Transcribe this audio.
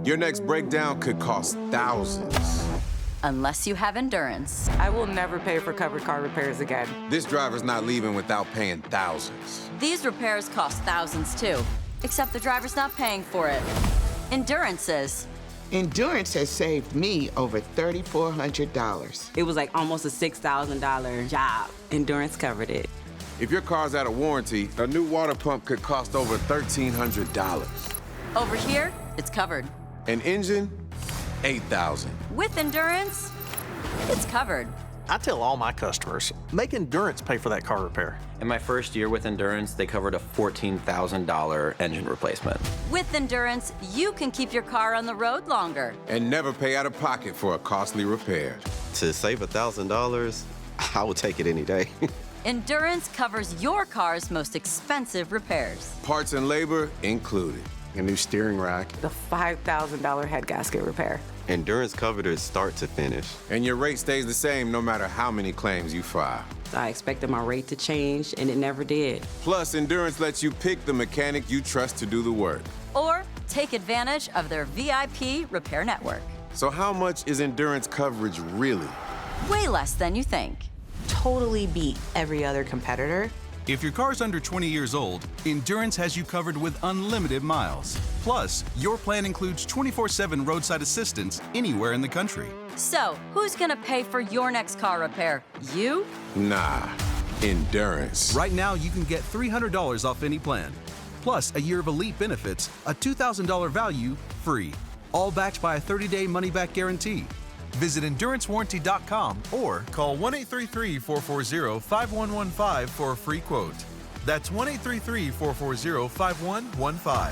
Your next breakdown could cost thousands. Unless you have Endurance. I will never pay for covered car repairs again. This driver's not leaving without paying thousands. These repairs cost thousands too, except the driver's not paying for it. Endurance is. Endurance has saved me over $3,400. It was like almost a $6,000 job. Endurance covered it. If your car's out of warranty, a new water pump could cost over $1,300. Over here, it's covered. An engine, $8,000. With Endurance, it's covered. I tell all my customers, make Endurance pay for that car repair. In my first year with Endurance, they covered a $14,000 engine replacement. With Endurance, you can keep your car on the road longer. And never pay out of pocket for a costly repair. To save $1,000, I would take it any day. Endurance covers your car's most expensive repairs. Parts and labor included. A new steering rack. The $5,000 head gasket repair. Endurance covered it start to finish. And your rate stays the same no matter how many claims you file. I expected my rate to change, and it never did. Plus, Endurance lets you pick the mechanic you trust to do the work. Or take advantage of their VIP repair network. So how much is Endurance coverage really? Way less than you think. Totally beat every other competitor. If your car's under 20 years old, Endurance has you covered with unlimited miles. Plus, your plan includes 24/7 roadside assistance anywhere in the country. So, who's gonna pay for your next car repair? You? Nah, Endurance. Right now, you can get $300 off any plan. Plus, a year of elite benefits, a $2,000 value, free. All backed by a 30-day money-back guarantee. Visit EnduranceWarranty.com or call 1-833-440-5115 for a free quote. That's 1-833-440-5115.